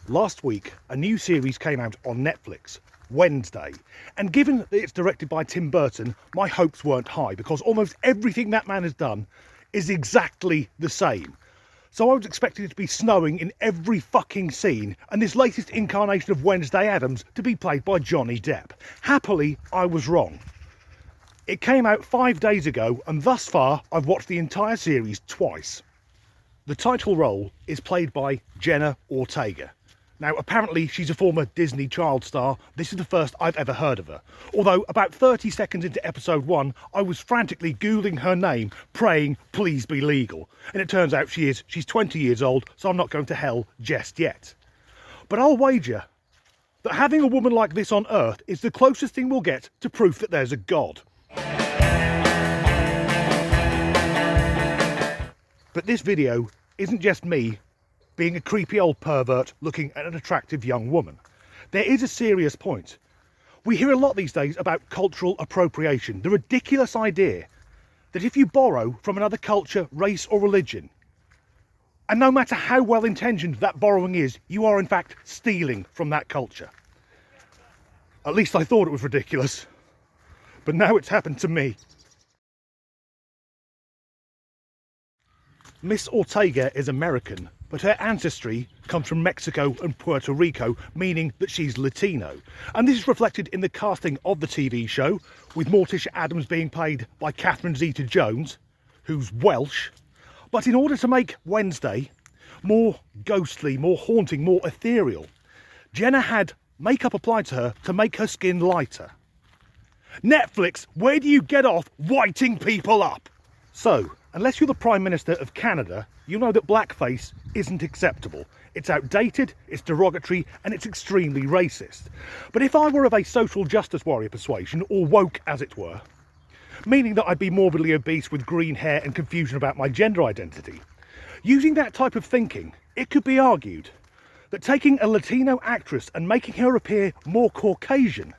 Last week, a new series came out on Netflix, Wednesday, and given that it's directed by Tim Burton, my hopes weren't high because almost everything that man has done is exactly the same. So I was expecting it to be snowing in every fucking scene and this latest incarnation of Wednesday Addams to be played by Johnny Depp. Happily, I was wrong. It came out 5 days ago and thus far I've watched the entire series twice. The title role is played by Jenna Ortega. Now, apparently she's a former Disney child star. This is the first I've ever heard of her. Although about 30 seconds into episode 1, I was frantically Googling her name, praying, please be legal. And it turns out she's 20 years old, so I'm not going to hell just yet. But I'll wager that having a woman like this on Earth is the closest thing we'll get to proof that there's a God. But this video isn't just me being a creepy old pervert looking at an attractive young woman. There is a serious point. We hear a lot these days about cultural appropriation, the ridiculous idea that if you borrow from another culture, race or religion, and no matter how well intentioned that borrowing is, you are in fact stealing from that culture. At least I thought it was ridiculous, but now it's happened to me. Miss Ortega is American, but her ancestry comes from Mexico and Puerto Rico, meaning that she's Latino. And this is reflected in the casting of the TV show, with Morticia Addams being played by Catherine Zeta-Jones, who's Welsh. But in order to make Wednesday more ghostly, more haunting, more ethereal, Jenna had makeup applied to her to make her skin lighter. Netflix, where do you get off whiting people up? So, unless you're the Prime Minister of Canada, you'll know that blackface isn't acceptable. It's outdated, it's derogatory, and it's extremely racist. But if I were of a social justice warrior persuasion, or woke as it were, meaning that I'd be morbidly obese with green hair and confusion about my gender identity, using that type of thinking, it could be argued that taking a Latino actress and making her appear more Caucasian,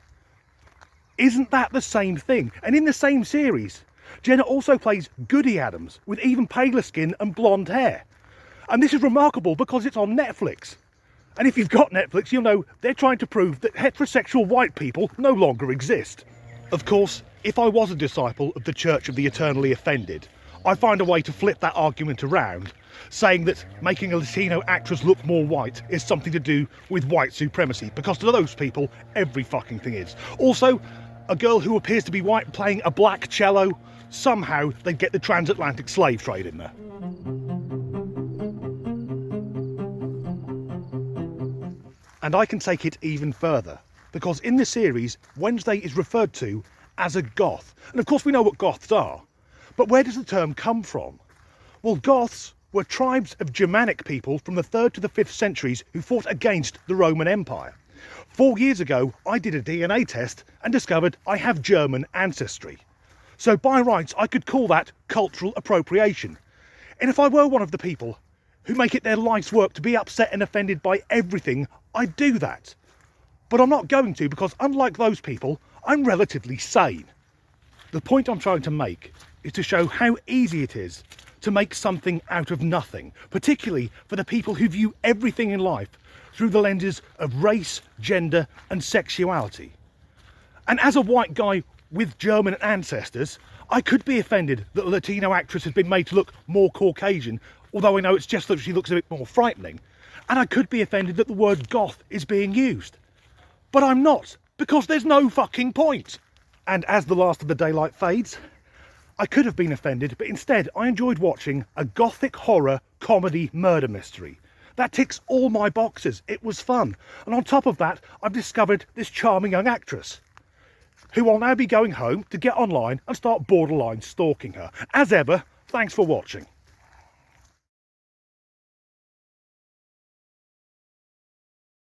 isn't that the same thing? And in the same series, Jenna also plays Goody Addams with even paler skin and blonde hair. And this is remarkable because it's on Netflix. And if you've got Netflix, you'll know they're trying to prove that heterosexual white people no longer exist. Of course, if I was a disciple of the Church of the Eternally Offended, I'd find a way to flip that argument around, saying that making a Latino actress look more white is something to do with white supremacy, because to those people, every fucking thing is. Also, a girl who appears to be white playing a black cello, somehow they'd get the transatlantic slave trade in there. And I can take it even further, because in the series, Wednesday is referred to as a goth. And of course we know what goths are, but where does the term come from? Well, goths were tribes of Germanic people from the 3rd to the 5th centuries who fought against the Roman Empire. 4 years ago, I did a DNA test and discovered I have German ancestry. So by rights, I could call that cultural appropriation. And if I were one of the people who make it their life's work to be upset and offended by everything, I'd do that. But I'm not going to, because unlike those people, I'm relatively sane. The point I'm trying to make is to show how easy it is to make something out of nothing, particularly for the people who view everything in life through the lenses of race, gender and sexuality. And as a white guy with German ancestors, I could be offended that a Latino actress has been made to look more Caucasian, although I know it's just that she looks a bit more frightening. And I could be offended that the word goth is being used. But I'm not, because there's no fucking point. And as the last of the daylight fades, I could have been offended, but instead I enjoyed watching a gothic horror comedy murder mystery. That ticks all my boxes. It was fun. And on top of that, I've discovered this charming young actress, who I'll now be going home to get online and start borderline stalking her. As ever, thanks for watching.